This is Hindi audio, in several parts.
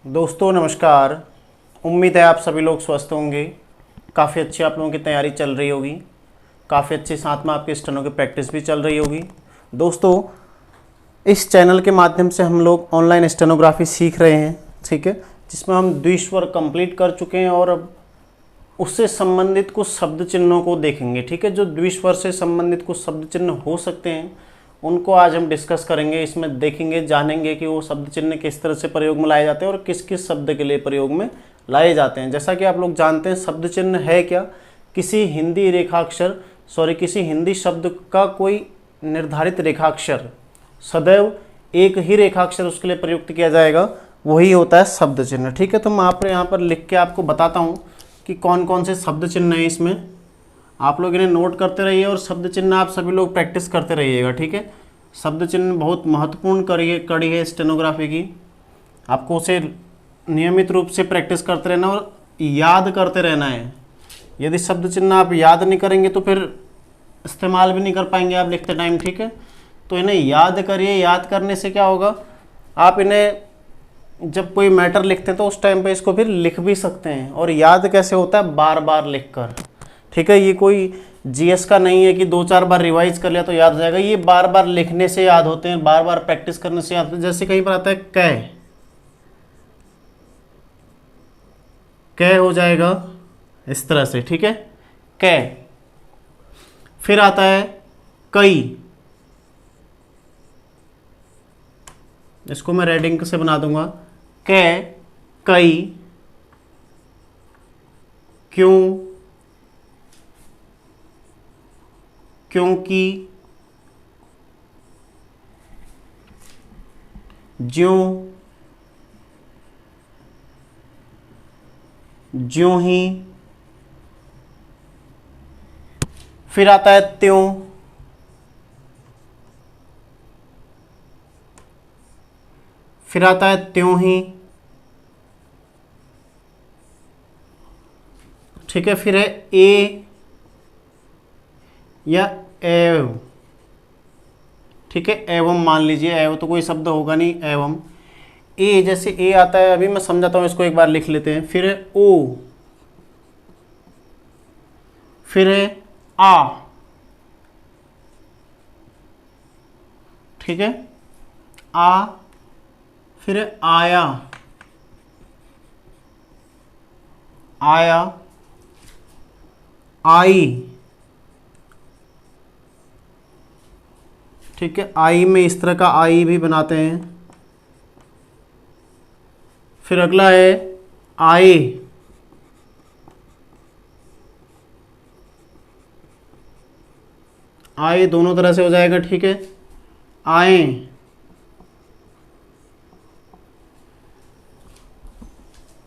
दोस्तों नमस्कार। उम्मीद है आप सभी लोग स्वस्थ होंगे। काफ़ी अच्छी आप लोगों की तैयारी चल रही होगी, काफ़ी अच्छी साथ में आपके स्टेनो की प्रैक्टिस भी चल रही होगी। दोस्तों इस चैनल के माध्यम से हम लोग ऑनलाइन स्टेनोग्राफी सीख रहे हैं, ठीक है, जिसमें हम द्विस्वर कंप्लीट कर चुके हैं और अब उससे संबंधित कुछ शब्द चिन्हों को देखेंगे, ठीक है। जो द्विस्वर से संबंधित कुछ शब्द चिन्ह हो सकते हैं उनको आज हम डिस्कस करेंगे। इसमें देखेंगे, जानेंगे कि वो शब्द चिन्ह किस तरह से प्रयोग में लाए जाते हैं और किस किस शब्द के लिए प्रयोग में लाए जाते हैं। जैसा कि आप लोग जानते हैं शब्द चिन्ह है क्या, किसी हिंदी रेखाक्षर किसी हिंदी शब्द का कोई निर्धारित रेखाक्षर, सदैव एक ही रेखाक्षर उसके लिए प्रयुक्त किया जाएगा, वही होता है शब्द चिन्ह, ठीक है। तो मैं यहाँ पर लिख के आपको बताता हूँ कि कौन कौन से शब्द चिन्ह हैं इसमें। आप लोग इन्हें नोट करते रहिए और शब्द चिन्ह आप सभी लोग प्रैक्टिस करते रहिएगा, ठीक है। शब्द चिन्ह बहुत महत्वपूर्ण कड़ी है स्टेनोग्राफी की। आपको उसे नियमित रूप से प्रैक्टिस करते रहना और याद करते रहना है। यदि शब्द चिन्ह आप याद नहीं करेंगे तो फिर इस्तेमाल भी नहीं कर पाएंगे आप लिखते टाइम, ठीक है। तो इन्हें याद करिए। याद करने से क्या होगा, आप इन्हें जब कोई मैटर लिखते हैं तो उस टाइम पे इसको फिर लिख भी सकते हैं। और याद कैसे होता है, बार बार लिख कर, ठीक है। ये कोई जीएस का नहीं है कि 2-4 बार रिवाइज कर लिया तो याद हो जाएगा। ये बार बार लिखने से याद होते हैं, बार बार प्रैक्टिस करने से याद होते हैं। जैसे कहीं पर आता है कै हो जाएगा इस तरह से, ठीक है, कै। फिर आता है कई, इसको मैं रेड इंक से बना दूंगा, कै कई, क्यों क्योंकि, ज्यों ज्यों ही। फिर आता है त्यों, फिर आता है त्यों ही, ठीक है। फिर है ए या एव, ठीक है, एवं मान लीजिए। एव तो कोई शब्द होगा नहीं, एवं। ए, जैसे ए आता है, अभी मैं समझाता हूं, इसको एक बार लिख लेते हैं। फिर है ओ, फिर है आ, ठीक है, आ। फिर है आया, आया, आई, ठीक है। आई में इस तरह का आई भी बनाते हैं। फिर अगला है आए, आए दोनों तरह से हो जाएगा, ठीक है। आए,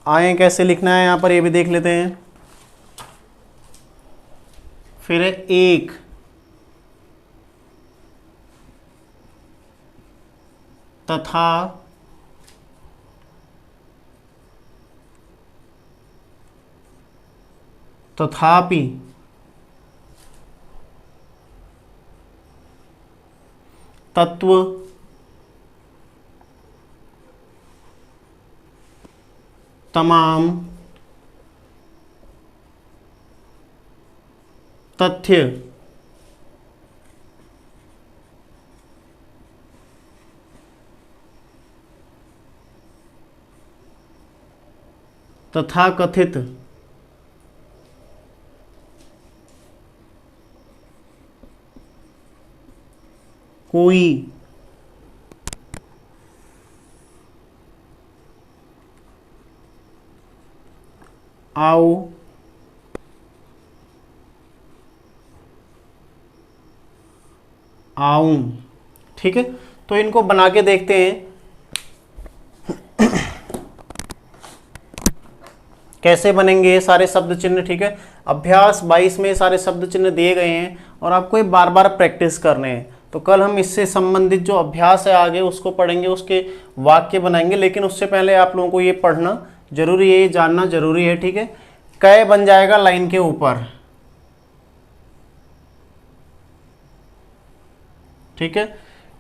आए कैसे लिखना है यहां पर ये भी देख लेते हैं। फिर है एक, तथा, तथापि, तत्व, तमाम, तथ्य, तथाकथित, कोई, आओ, आऊं, ठीक है। तो इनको बना के देखते हैं कैसे बनेंगे ये सारे शब्द चिन्ह, ठीक है। अभ्यास 22 में सारे शब्द चिन्ह दिए गए हैं और आपको ये बार बार प्रैक्टिस करने हैं। तो कल हम इससे संबंधित जो अभ्यास है आगे उसको पढ़ेंगे, उसके वाक्य बनाएंगे। लेकिन उससे पहले आप लोगों को ये पढ़ना जरूरी है, ये जानना जरूरी है, ठीक है। कै बन जाएगा लाइन के ऊपर, ठीक है,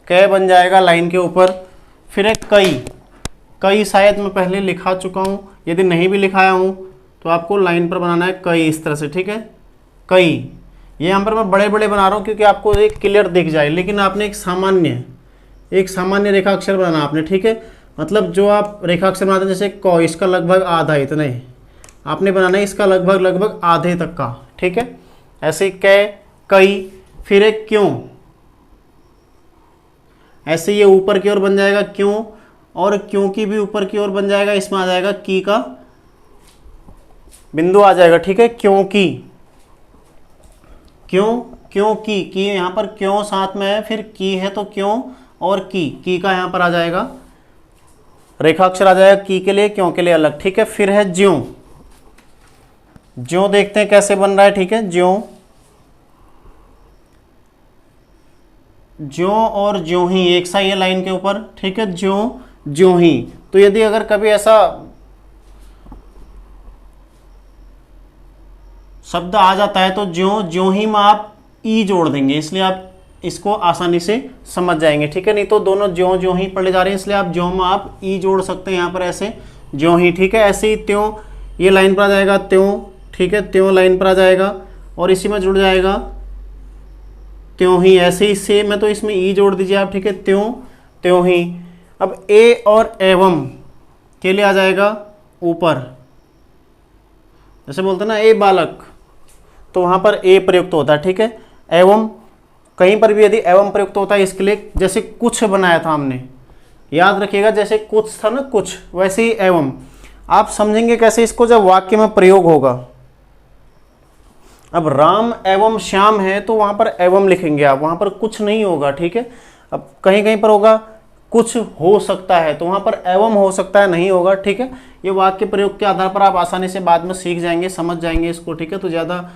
कै बन जाएगा लाइन के ऊपर। फिर है कई, कई शायद मैं पहले लिखा चुका हूँ, यदि नहीं भी लिखाया हूँ तो आपको लाइन पर बनाना है कई, इस तरह से, ठीक है। कई, ये यहाँ पर मैं बड़े बड़े बना रहा हूँ क्योंकि आपको एक क्लियर दिख जाए, लेकिन आपने एक सामान्य रेखाक्षर बनाना आपने, ठीक है। मतलब जो आप रेखाक्षर बनाते हैं जैसे क, इसका लगभग आधा इतना ही आपने बनाना है, इसका लगभग आधे तक का, ठीक है। ऐसे कै, कई, फिर एक क्यों, ऐसे ये ऊपर की ओर बन जाएगा क्यों, और क्यों की भी ऊपर की ओर बन जाएगा, इसमें आ जाएगा की का बिंदु आ जाएगा, ठीक है। क्योंकि, क्यों की यहाँ पर क्यों साथ में है, फिर की है तो क्यों, और की का यहाँ पर आ जाएगा रेखाक्षर आ जाएगा की के लिए, क्यों के लिए अलग, ठीक है। फिर है ज्यों, ज्यों देखते हैं कैसे बन रहा है, ठीक है। ज्यों और ज्यों ही एक सा ये लाइन के ऊपर, ठीक है। ज्यों ही, तो यदि अगर कभी ऐसा शब्द आ जाता है तो ज्यों ही में आप ई जोड़ देंगे, इसलिए आप इसको आसानी से समझ जाएंगे, ठीक है। नहीं तो दोनों ज्यों ही पढ़े जा रहे हैं, इसलिए आप ज्यों में आप ई जोड़ सकते हैं यहाँ पर ऐसे, ज्यों ही, ठीक है। ऐसे ही त्यों, ये लाइन पर आ जाएगा त्यों, ठीक है। त्यों लाइन पर आ जाएगा और इसी में जुड़ जाएगा त्यों ही, ऐसे ही सेम है तो इसमें ई जोड़ दीजिए आप, ठीक है। त्यों ही। अब ए और एवं के लिए आ जाएगा ऊपर, जैसे बोलते हैं ना ए बालक, तो वहाँ पर ए प्रयुक्त होता है, ठीक है। एवं, कहीं पर भी यदि एवं प्रयुक्त होता है इसके लिए, जैसे कुछ बनाया था हमने, याद रखिएगा, जैसे कुछ था ना कुछ, वैसे ही एवं। आप समझेंगे कैसे इसको, जब वाक्य में प्रयोग होगा। अब राम एवं श्याम है तो वहाँ पर एवं लिखेंगे आप, वहाँ पर कुछ नहीं होगा, ठीक है। अब कहीं कहीं पर होगा कुछ हो सकता है तो वहाँ पर एवं हो सकता है नहीं होगा, ठीक है। ये वाक्य प्रयोग के आधार पर आप आसानी से बाद में सीख जाएंगे, समझ जाएंगे इसको, ठीक है। तो ज़्यादा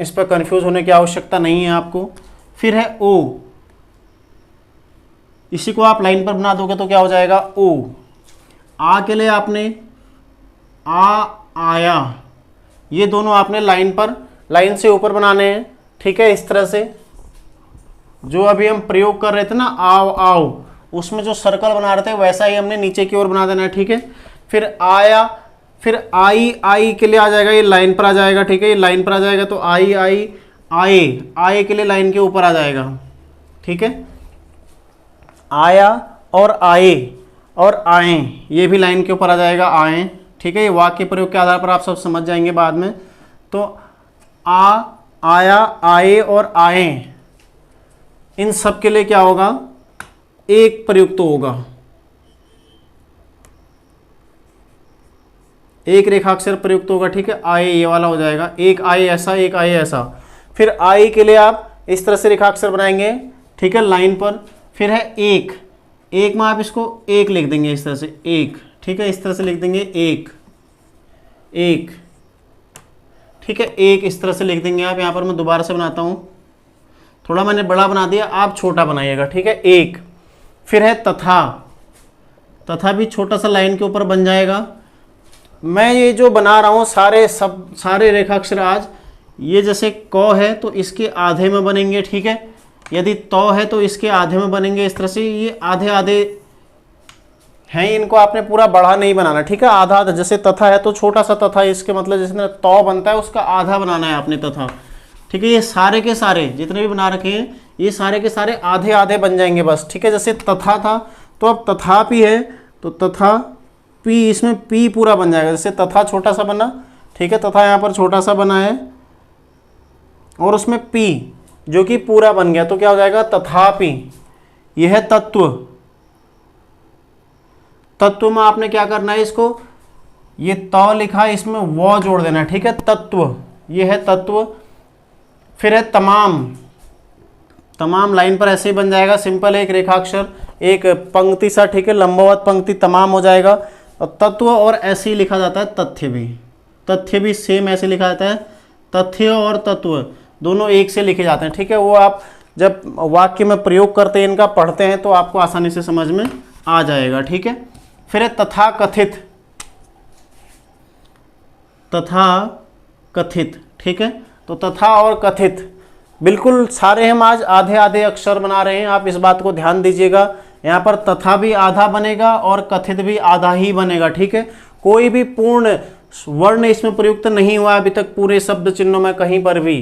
इस पर कंफ्यूज होने की आवश्यकता नहीं है आपको। फिर है ओ, इसी को आप लाइन पर बना दोगे तो क्या हो जाएगा ओ। आ के लिए आपने आया, ये दोनों आपने लाइन से ऊपर बनाने हैं, ठीक है। इस तरह से जो अभी हम प्रयोग कर रहे थे ना आओ, उसमें जो सर्कल बना रहे थे वैसा ही हमने नीचे की ओर बना देना है, ठीक है। फिर आया, फिर आई के लिए आ जाएगा, ये लाइन पर आ जाएगा, ठीक है। ये लाइन पर आ जाएगा तो आए के लिए लाइन के ऊपर आ जाएगा, ठीक है। आया और आए और आए, ये भी लाइन के ऊपर आ जाएगा, आए, ठीक है। ये वाक्य प्रयोग के आधार पर आप सब समझ जाएंगे बाद में। तो आया, आए और आए, इन सब के लिए क्या होगा, एक प्रयुक्त होगा, एक रेखाक्षर प्रयुक्त होगा, ठीक है। आए ये वाला हो जाएगा, एक आए ऐसा, एक आए ऐसा। फिर आई के लिए आप इस तरह से रेखाक्षर बनाएंगे, ठीक है, लाइन पर। फिर है एक में आप इसको एक लिख देंगे इस तरह से, एक, ठीक है। इस तरह से लिख देंगे एक, ठीक है। एक इस तरह से लिख देंगे आप। यहाँ पर मैं दोबारा से बनाता हूँ, थोड़ा मैंने बड़ा बना दिया, आप छोटा बनाइएगा, ठीक है। एक, फिर है तथा भी छोटा सा लाइन के ऊपर बन जाएगा। मैं ये जो बना रहा हूँ सारे रेखाक्षर आज, ये जैसे क है तो इसके आधे में बनेंगे, ठीक है। यदि तो है तो इसके आधे में बनेंगे, इस तरह से। ये आधे आधे हैं, इनको आपने पूरा बड़ा नहीं बनाना, ठीक है। आधा आधा, जैसे तथा है तो छोटा सा तथा, इसके मतलब जैसे तो बनता है उसका आधा बनाना है आपने तथा, ठीक है। ये सारे के सारे जितने भी बना रखे हैं ये सारे के सारे आधे आधे बन जाएंगे बस, ठीक है। जैसे तथा था तो अब तथापि है तो तथापि, इसमें पी पूरा बन जाएगा। जैसे तथा छोटा सा बना, ठीक है, तथा यहाँ पर छोटा सा बना है और उसमें पी जो कि पूरा बन गया तो क्या हो जाएगा तथापि। यह है तत्व में आपने क्या करना है, इसको ये त लिखा है, इसमें वो जोड़ देना है, ठीक है। तत्व, ये है तत्व। फिर है तमाम लाइन पर ऐसे ही बन जाएगा, सिंपल एक रेखाक्षर, एक पंक्ति सा, ठीक है, लंबवत पंक्ति तमाम हो जाएगा। और तत्व और ऐसे ही लिखा जाता है तथ्य भी सेम ऐसे लिखा जाता है। तथ्य और तत्व दोनों एक से लिखे जाते हैं, ठीक है। वो आप जब वाक्य में प्रयोग करते हैं, इनका पढ़ते हैं तो आपको आसानी से समझ में आ जाएगा, ठीक है। फिर है तथा कथित, ठीक है। तो तथा और कथित बिल्कुल सारे हम आज आधे आधे अक्षर बना रहे हैं, आप इस बात को ध्यान दीजिएगा। यहाँ पर तथा भी आधा बनेगा और कथित भी आधा ही बनेगा, ठीक है। कोई भी पूर्ण वर्ण इसमें प्रयुक्त नहीं हुआ अभी तक पूरे शब्द चिन्हों में कहीं पर भी।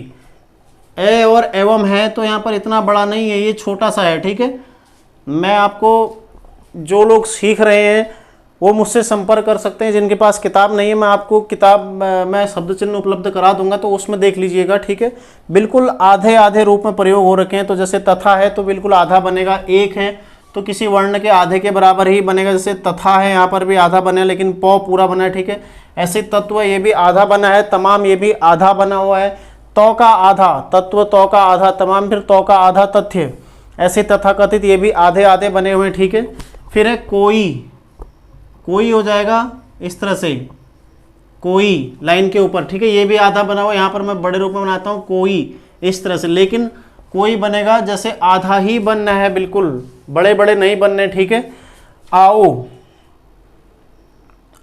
ए और एवं है तो यहाँ पर इतना बड़ा नहीं है, ये छोटा सा है, ठीक है। मैं आपको, जो लोग सीख रहे हैं वो मुझसे संपर्क कर सकते हैं, जिनके पास किताब नहीं है मैं आपको किताब मैं शब्द चिन्ह उपलब्ध करा दूंगा, तो उसमें देख लीजिएगा, ठीक है। बिल्कुल आधे आधे रूप में प्रयोग हो रखे हैं। तो जैसे तथा है तो बिल्कुल आधा बनेगा, एक है तो किसी वर्ण के आधे के बराबर ही बनेगा। जैसे तथा है यहाँ पर भी आधा बना है लेकिन पौ पूरा बना है, ठीक है। ऐसे तत्व ये भी आधा बना है, तमाम ये भी आधा बना हुआ है। तौ का आधा तत्व, तौ का आधा तमाम, फिर तौ का आधा तथ्य, ऐसे तथाकथित ये भी आधे आधे बने हुए हैं, ठीक है। फिर है कोई, कोई हो जाएगा इस तरह से, कोई लाइन के ऊपर, ठीक है। ये भी आधा बना हुआ, यहाँ पर मैं बड़े रूप में बनाता हूँ कोई इस तरह से, लेकिन कोई बनेगा जैसे आधा ही बनना है, बिल्कुल बड़े बड़े नहीं बनने, ठीक है। आओ,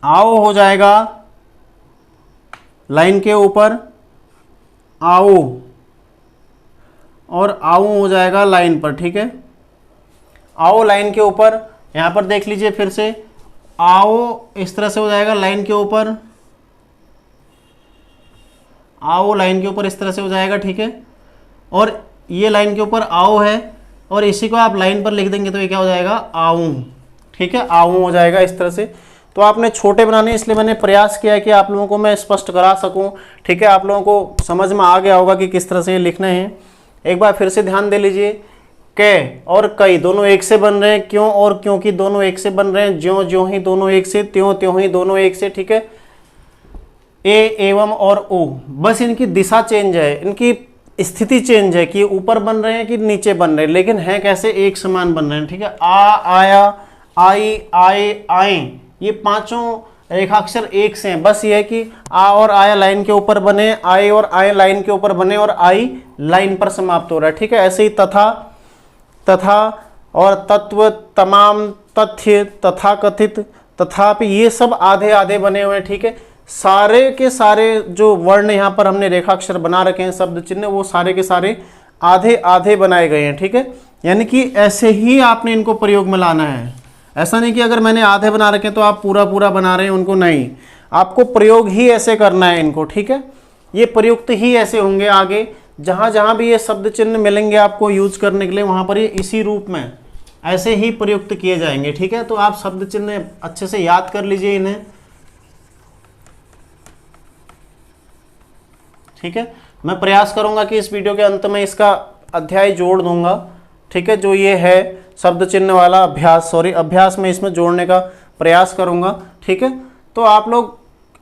आओ हो जाएगा लाइन के ऊपर आओ, और आओ हो जाएगा लाइन पर, ठीक है। आओ लाइन के ऊपर, यहां पर देख लीजिए फिर से, आओ इस तरह से हो जाएगा लाइन के ऊपर, आओ लाइन के ऊपर इस तरह से हो जाएगा, ठीक है। और ये लाइन के ऊपर आओ है और इसी को आप लाइन पर लिख देंगे तो ये क्या हो जाएगा, आऊं, ठीक है। आऊं हो जाएगा इस तरह से। तो आपने छोटे बनाने, इसलिए मैंने प्रयास किया है कि आप लोगों को मैं स्पष्ट करा सकूं, ठीक है। आप लोगों को समझ में आ गया होगा कि किस तरह से ये लिखने हैं। एक बार फिर से ध्यान दे लीजिए, कै और कई दोनों एक से बन रहे हैं, क्यों और क्योंकि दोनों एक से बन रहे हैं, ज्यों ज्यों ही दोनों एक से, त्यों त्यों ही दोनों एक से, ठीक है। ए, एवं और ओ, बस इनकी दिशा चेंज है, इनकी स्थिति चेंज है कि ऊपर बन रहे हैं कि नीचे बन रहे हैं, लेकिन है कैसे, एक समान बन रहे हैं, ठीक है। आ, आया, आई, आए, आए, ये पांचों रेखाक्षर एक से हैं। बस ये है कि आ और आया लाइन के ऊपर बने, आए और आए लाइन के ऊपर बने, और आई लाइन पर समाप्त हो रहा है, ठीक है। ऐसे ही तथा, तथा और तत्व, तमाम, तथ्य, तथाकथित, तथापि, ये सब आधे आधे बने हुए हैं, ठीक है। सारे के सारे जो वर्ण यहाँ पर हमने रेखाक्षर बना रखे हैं शब्द चिन्ह, वो सारे के सारे आधे आधे बनाए गए हैं, ठीक है। यानी कि ऐसे ही आपने इनको प्रयोग में लाना है। ऐसा नहीं कि अगर मैंने आधे बना रखे तो आप पूरा पूरा बना रहे हैं उनको, नहीं, आपको प्रयोग ही ऐसे करना है इनको, ठीक है। ये प्रयुक्त ही ऐसे होंगे आगे, जहाँ जहाँ भी ये शब्द चिन्ह मिलेंगे आपको यूज करने के लिए, वहाँ पर ये इसी रूप में ऐसे ही प्रयुक्त किए जाएंगे, ठीक है। तो आप शब्द चिन्ह अच्छे से याद कर लीजिए इन्हें, ठीक है। मैं प्रयास करूंगा कि इस वीडियो के अंत में इसका अध्याय जोड़ दूंगा, ठीक है। जो ये है शब्द चिन्ह वाला अभ्यास, अभ्यास में इसमें जोड़ने का प्रयास करूंगा, ठीक है। तो आप लोग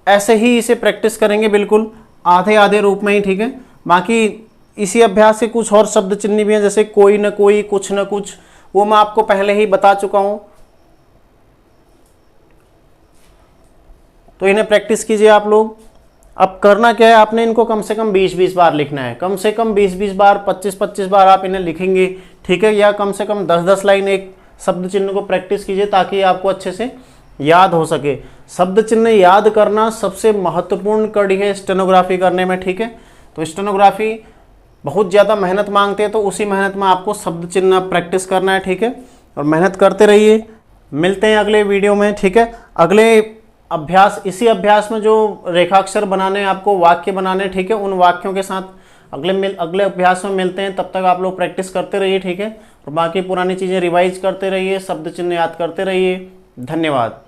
ऐसे ही इसे प्रैक्टिस करेंगे, बिल्कुल आधे आधे रूप में ही, ठीक है। बाकी इसी अभ्यास के कुछ और शब्द चिन्ह भी हैं, जैसे कोई न कोई, कुछ न कुछ, वो मैं आपको पहले ही बता चुका हूं, तो इन्हें प्रैक्टिस कीजिए आप लोग। अब करना क्या है, आपने इनको कम से कम 20-20 बार लिखना है, कम से कम 20-20 बार, 25-25 बार आप इन्हें लिखेंगे, ठीक है। या कम से कम 10-10 लाइन एक शब्द चिन्ह को प्रैक्टिस कीजिए ताकि आपको अच्छे से याद हो सके। शब्द चिन्ह याद करना सबसे महत्वपूर्ण कड़ी है स्टेनोग्राफी करने में, ठीक है। तो स्टेनोग्राफी बहुत ज़्यादा मेहनत मांगते हैं, तो उसी मेहनत में आपको शब्द चिन्ह प्रैक्टिस करना है, ठीक है। और मेहनत करते रहिए। मिलते हैं अगले वीडियो में, ठीक है। अगले अभ्यास, इसी अभ्यास में जो रेखाक्षर बनाने आपको वाक्य बनाने, ठीक है, उन वाक्यों के साथ अगले अभ्यास में मिलते हैं। तब तक आप लोग प्रैक्टिस करते रहिए, ठीक है। और बाकी पुरानी चीज़ें रिवाइज करते रहिए, शब्द चिन्ह याद करते रहिए। धन्यवाद।